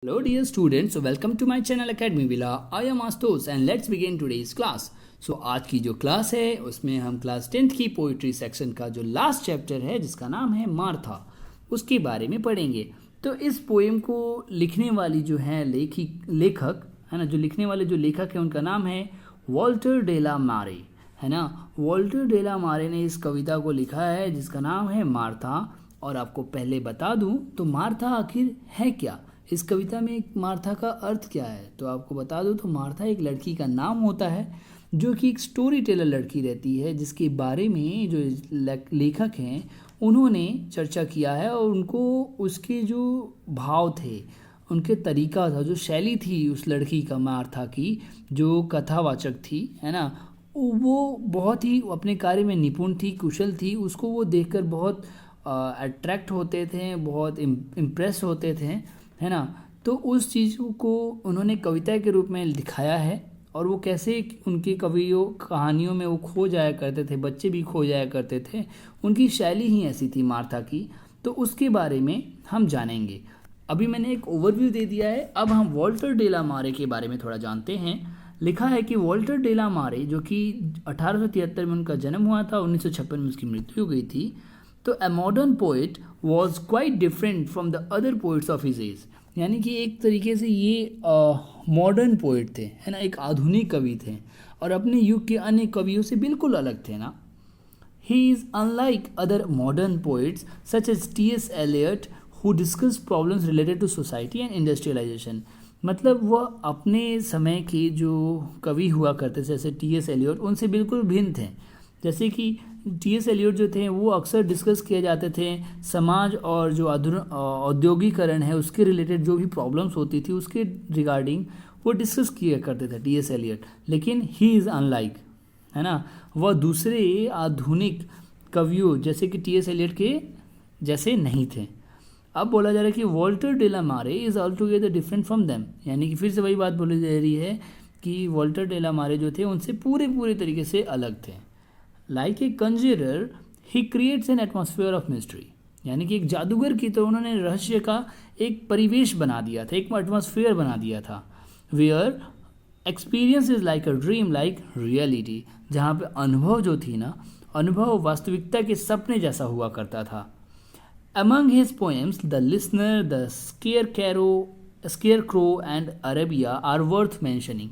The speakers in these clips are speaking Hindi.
Hello dear students, welcome to my channel Academy Villa. I am Astos and let's begin today's class. So आज की जो क्लास है उसमें हम क्लास 10th की पोइट्री सेक्शन का जो लास्ट चैप्टर है जिसका नाम है मार्था, उसके बारे में पढ़ेंगे। तो इस पोएम को लिखने वाली जो है लेखक है ना, जो लिखने वाले जो लेखक है उनका नाम है वॉल्टर डे ला मारे, है ना। वॉल्टर डे ला मारे ने इस कविता को लिखा है जिसका नाम है मार्था। और आपको पहले बता दूं तो मार्था आखिर है क्या, इस कविता में मार्था का अर्थ क्या है। तो आपको बता दूं तो मार्था एक लड़की का नाम होता है जो कि एक स्टोरी टेलर लड़की रहती है, जिसके बारे में जो लेखक हैं उन्होंने चर्चा किया है और उनको उसके जो भाव थे, उनके तरीका था, जो शैली थी उस लड़की का, मार्था की जो कथावाचक थी, है ना, वो बहुत ही अपने कार्य में निपुण थी, कुशल थी। उसको वो देखकर बहुत अट्रैक्ट होते थे, बहुत इम्प्रेस होते थे, है ना। तो उस चीज़ को उन्होंने कविता के रूप में दिखाया है और वो कैसे उनकी कहानियों में वो खो जाया करते थे, बच्चे भी खो जाया करते थे, उनकी शैली ही ऐसी थी मार्था की। तो उसके बारे में हम जानेंगे। अभी मैंने एक ओवरव्यू दे दिया है, अब हम वॉल्टर डे ला मारे के बारे में थोड़ा जानते हैं। लिखा है कि वॉल्टर डे ला मारे जो कि 1873 में उनका जन्म हुआ था, 1956 में उसकी मृत्यु हो गई थी। तो a modern poet was quite different from the other poets of his age, यानी कि एक तरीके से ये मॉडर्न पोइट थे, है ना, एक आधुनिक कवि थे और अपने युग के अन्य कवियों से बिल्कुल अलग थे ना। He is unlike other modern poets such as T.S. Eliot who discuss problems related to society and industrialisation. मतलब वह अपने समय के जो कवि हुआ करते थे जैसे T.S. Eliot, उनसे बिल्कुल भिन्न थे। जैसे कि T.S. Eliot जो थे वो अक्सर डिस्कस किए जाते थे समाज और जो औद्योगिकरण है उसके रिलेटेड जो भी प्रॉब्लम्स होती थी उसके रिगार्डिंग वो डिस्कस किया करते थे T.S. Eliot। लेकिन ही इज़ अनलाइक, है ना, वह दूसरे आधुनिक कवियों जैसे कि T.S. Eliot के जैसे नहीं थे। अब बोला जा रहा है कि वॉल्टर डे ला मारे is all together different from them, यानी कि फिर से वही बात बोली जा रही है कि वॉल्टर डे ला मारे जो थे उनसे पूरे तरीके से अलग थे। Like a conjurer he creates an atmosphere of mystery, यानी कि एक जादूगर की तरह उन्होंने रहस्य का एक परिवेश बना दिया था, एक एटमॉस्फेयर बना दिया था। Where experience is like a dream like reality, जहाँ पे अनुभव जो थी ना, अनुभव वास्तविकता के सपने जैसा हुआ करता था। Among his poems the listener, the scarecrow and Arabia are worth mentioning.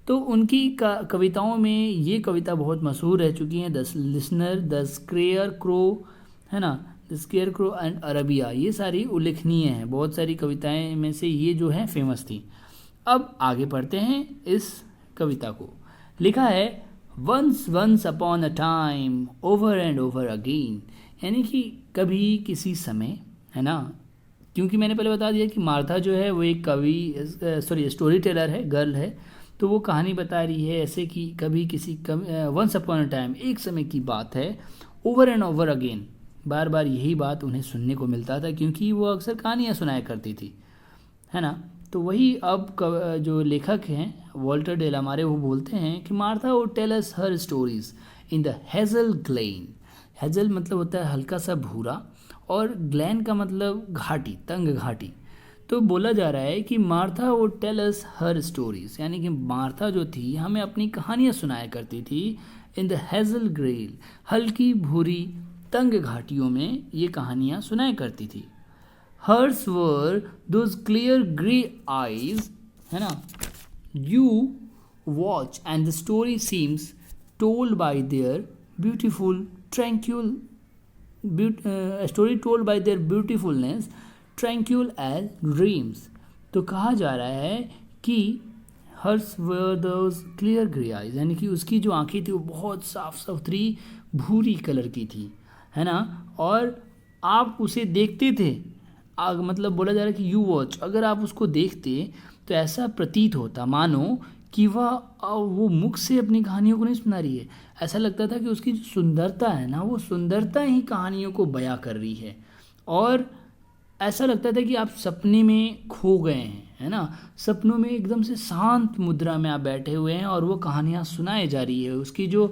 तो उनकी कविताओं में ये कविता बहुत मशहूर रह चुकी हैं, the listener, the square crow, है ना, the scarecrow and Arabia, ये सारी उल्लेखनीय हैं। बहुत सारी कविताएं में से ये जो है फेमस थी। अब आगे पढ़ते हैं इस कविता को। लिखा है once upon a time over and over again, यानी कि कभी किसी समय, है ना, क्योंकि मैंने पहले बता दिया कि मार्था जो है वो एक स्टोरी टेलर है, गर्ल है, तो वो कहानी बता रही है ऐसे कि कभी वंस अपॉन अ टाइम, एक समय की बात है, ओवर एंड ओवर अगेन, बार बार यही बात उन्हें सुनने को मिलता था क्योंकि वो अक्सर कहानियाँ सुनाया करती थी, है ना। तो वही अब जो लेखक हैं वॉल्टर डे ला मारे वो बोलते हैं कि Martha would tell us her stories in the hazel glen. Hazel मतलब होता है हल्का सा भूरा और ग्लैन का मतलब घाटी, तंग घाटी। तो बोला जा रहा है कि मार्था वो टेल अस हर स्टोरीज, यानी कि मार्था जो थी हमें अपनी कहानियाँ सुनाया करती थी इन द हेजल ग्रेल, हल्की भूरी तंग घाटियों में ये कहानियाँ सुनाया करती थी। Hers were those clear grey eyes, है ना, you watch and the story seems told by their beautiful tranquil story told by their beautifulness tranquil as dreams. तो कहा जा रहा है कि hers were those clear grey eyes, यानी कि उसकी जो आंखें थी वो बहुत साफ सुथरी भूरी कलर की थी, है ना, और आप उसे देखते थे। मतलब बोला जा रहा है कि यू वॉच, अगर आप उसको देखते तो ऐसा प्रतीत होता मानो कि वो मुख से अपनी कहानियों को नहीं सुना रही है, ऐसा लगता था कि उसकी जो सुंदरता है ना, वो सुंदरता ही कहानियों को बयां कर रही है। और ऐसा लगता था कि आप सपने में खो गए हैं, है ना, सपनों में एकदम से शांत मुद्रा में आप बैठे हुए हैं और वो कहानियाँ सुनाई जा रही है। उसकी जो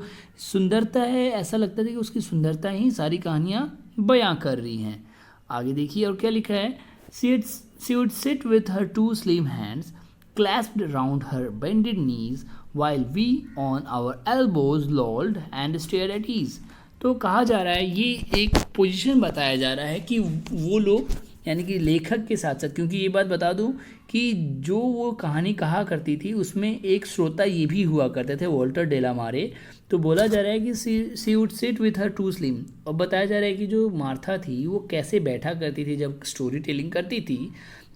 सुंदरता है, ऐसा लगता था कि उसकी सुंदरता ही सारी कहानियाँ बयां कर रही हैं। आगे देखिए और क्या लिखा है, सी She would sit with her two slim hands clasped around her bended knees while we on our elbows lolled and stared at ease. तो कहा जा रहा है, ये एक पोजीशन बताया जा रहा है कि वो लोग यानी कि लेखक के साथ साथ, क्योंकि ये बात बता दूं कि जो वो कहानी कहा करती थी उसमें एक श्रोता ये भी हुआ करते थे, वॉल्टर डेलामारे। तो बोला जा रहा है कि she would sit with her two slim, और बताया जा रहा है कि जो मार्था थी वो कैसे बैठा करती थी जब स्टोरी टेलिंग करती थी।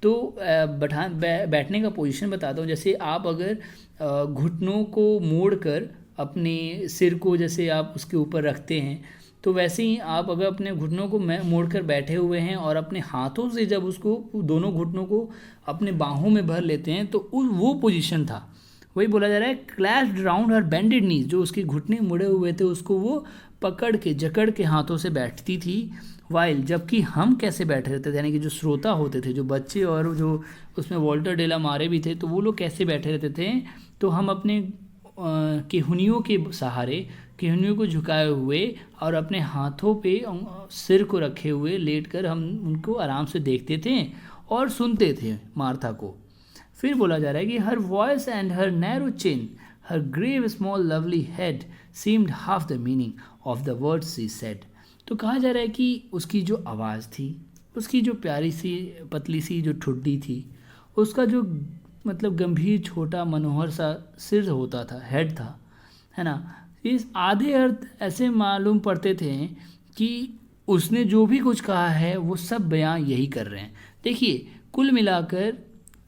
तो बैठने का पोजीशन बताता हूँ। जैसे आप अगर घुटनों को मोड़ कर अपने सिर को जैसे आप उसके ऊपर रखते हैं, तो वैसे ही आप अगर अपने घुटनों को मोड़कर बैठे हुए हैं और अपने हाथों से जब उसको दोनों घुटनों को अपने बाहों में भर लेते हैं, तो वो पोजीशन था। वही बोला जा रहा है, क्लैस्ड राउंड हर बेंडेड नीज, जो उसके घुटने मुड़े हुए थे उसको वो पकड़ के जकड़ के हाथों से बैठती थी। वाइल, जबकि हम कैसे बैठे रहते थे, यानी कि जो श्रोता होते थे, जो बच्चे और जो उसमें वॉल्टर डेलामारे भी थे, तो वो लोग कैसे बैठे रहते थे, तो हम अपने केहुनियों के सहारे, केहुनियों को झुकाए हुए और अपने हाथों पे सिर को रखे हुए लेटकर हम उनको आराम से देखते थे और सुनते थे मार्था को। फिर बोला जा रहा है कि her voice and her narrow chin, her grave small lovely head seemed half the meaning of the words she said. तो कहा जा रहा है कि उसकी जो आवाज़ थी, उसकी जो प्यारी सी पतली सी जो ठुड्डी थी, उसका जो मतलब गंभीर छोटा मनोहर सा सिर होता था, हेड था, है ना, इस आधे अर्थ ऐसे मालूम पड़ते थे कि उसने जो भी कुछ कहा है वो सब बयां यही कर रहे हैं। देखिए, कुल मिलाकर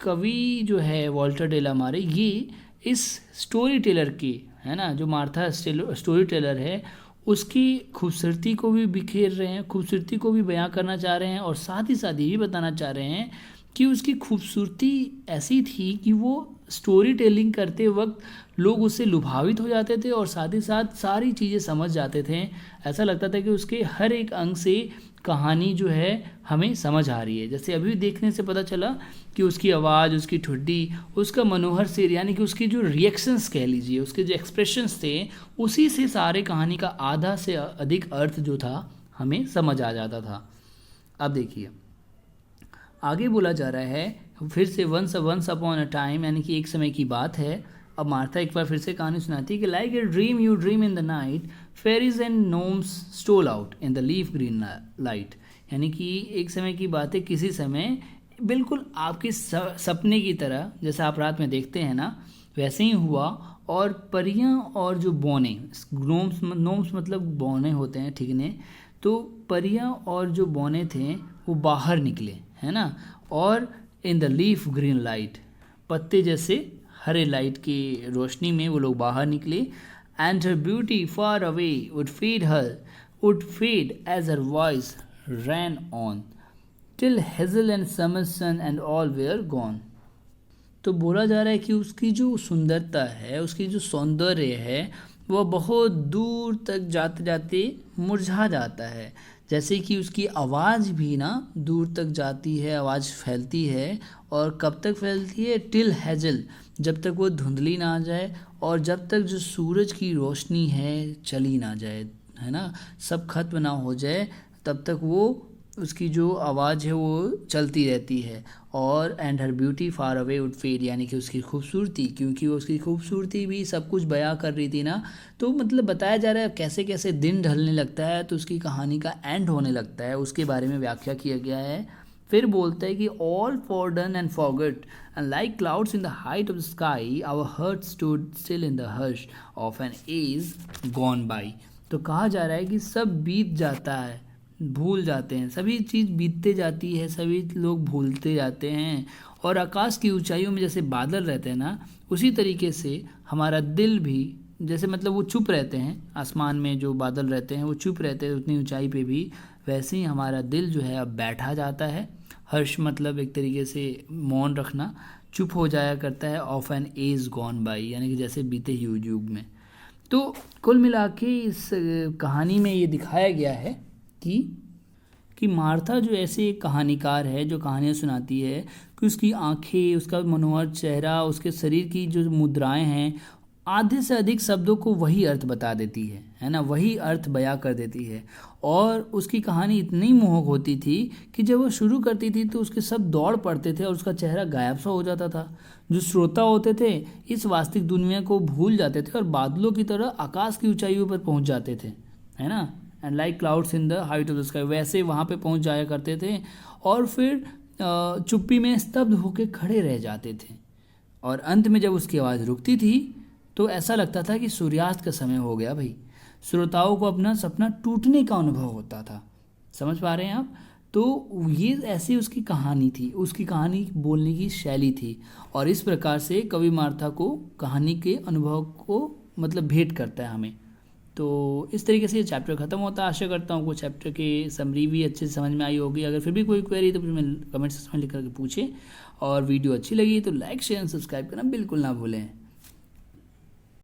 कवि जो है वॉल्टर डेलामारे, ये इस स्टोरी टेलर की, है ना, जो मार्था स्टोरी टेलर है, उसकी खूबसूरती को भी बिखेर रहे हैं, खूबसूरती को भी बयां करना चाह रहे हैं, और साथ ही साथ ये भी बताना चाह रहे हैं कि उसकी खूबसूरती ऐसी थी कि वो स्टोरी टेलिंग करते वक्त लोग उससे लुभावित हो जाते थे और साथ ही साथ सारी चीज़ें समझ जाते थे। ऐसा लगता था कि उसके हर एक अंग से कहानी जो है हमें समझ आ रही है। जैसे अभी देखने से पता चला कि उसकी आवाज़, उसकी ठुड्डी, उसका मनोहर सिर, यानी कि उसकी जो रिएक्शंस कह लीजिए, उसके जो एक्सप्रेशंस थे, उसी से सारे कहानी का आधा से अधिक अर्थ जो था हमें समझ आ जाता था। अब देखिए आगे बोला जा रहा है फिर से, वंस अपॉन अ टाइम, यानी कि एक समय की बात है। अब मार्था एक बार फिर से कहानी सुनाती है कि like a dream you dream in the night, fairies and gnomes stole out in the leaf green light. यानी कि एक समय की बात है, किसी समय बिल्कुल आपके सपने की तरह, जैसा आप रात में देखते हैं ना, वैसे ही हुआ। और परियां और जो बौने, नोम्स मतलब बौने होते हैं, ठीक ने, तो परियां और जो बौने थे वो बाहर निकले, है ना, और इन द लीफ ग्रीन लाइट, पत्ते जैसे हरे लाइट की रोशनी में वो लोग बाहर निकले। And her beauty far away would fade as her voice ran on till hazel and summer sun and all were gone. तो बोला जा रहा है कि उसकी जो सुंदरता है, उसकी जो सौंदर्य है, वह बहुत दूर तक जाते जाते मुरझा जाता है। जैसे कि उसकी आवाज़ भी ना दूर तक जाती है, आवाज़ फैलती है, और कब तक फैलती है, टिल हेजल, जब तक वो धुंधली ना आ जाए, और जब तक जो सूरज की रोशनी है चली ना जाए, है ना, सब खत्म ना हो जाए, तब तक वो उसकी जो आवाज़ है वो चलती रहती है। और and her beauty far away would fade, यानी कि उसकी खूबसूरती, क्योंकि वो उसकी खूबसूरती भी सब कुछ बयां कर रही थी ना, तो मतलब बताया जा रहा है कैसे कैसे दिन ढलने लगता है तो उसकी कहानी का एंड होने लगता है, उसके बारे में व्याख्या किया गया है। फिर बोलता है कि all for done and forget and like clouds in the height of the sky our heart stood still in the hush of an age gone by. तो कहा जा रहा है कि सब बीत जाता है, भूल जाते हैं, सभी चीज़ बीतते जाती है, सभी लोग भूलते जाते हैं, और आकाश की ऊंचाइयों में जैसे बादल रहते हैं ना, उसी तरीके से हमारा दिल भी, जैसे मतलब वो चुप रहते हैं, आसमान में जो बादल रहते हैं वो चुप रहते हैं उतनी ऊंचाई पे भी, वैसे ही हमारा दिल जो है अब बैठा जाता है। हर्ष मतलब एक तरीके से मौन रखना, चुप हो जाया करता है, of an age gone by, यानी कि जैसे बीते ही युग में। तो कुल मिला के इस कहानी में ये दिखाया गया है कि मार्था जो ऐसे एक कहानीकार है जो कहानियाँ सुनाती है, कि उसकी आंखें, उसका मनोहर चेहरा, उसके शरीर की जो मुद्राएं हैं, आधे से अधिक शब्दों को वही अर्थ बता देती है ना, वही अर्थ बयां कर देती है। और उसकी कहानी इतनी मोहक होती थी कि जब वो शुरू करती थी तो उसके सब दौड़ पड़ते थे और उसका चेहरा गायब सा हो जाता था। जो श्रोता होते थे इस वास्तविक दुनिया को भूल जाते थे और बादलों की तरह आकाश की ऊंचाइयों पर पहुंच जाते थे, है ना। And like clouds in the height of the sky, वैसे वहाँ पे पहुंच जाया करते थे और फिर चुप्पी में स्तब्ध होकर खड़े रह जाते थे। और अंत में जब उसकी आवाज़ रुकती थी तो ऐसा लगता था कि सूर्यास्त का समय हो गया भाई। श्रोताओं को अपना सपना टूटने का अनुभव होता था। समझ पा रहे हैं आप? तो ये ऐसी उसकी कहानी थी, उसकी कहानी बोलने की शैली थी। और इस प्रकार से कवि मार्था को कहानी के अनुभव को मतलब भेंट करता है हमें। तो इस तरीके से ये चैप्टर ख़त्म होता है। आशा करता हूँ को चैप्टर के समरी भी अच्छे से समझ में आई होगी। अगर फिर भी कोई क्वेरी तो मुझे कमेंट सेक्शन में लिख करके पूछें। और वीडियो अच्छी लगी तो लाइक शेयर सब्सक्राइब करना बिल्कुल ना भूलें।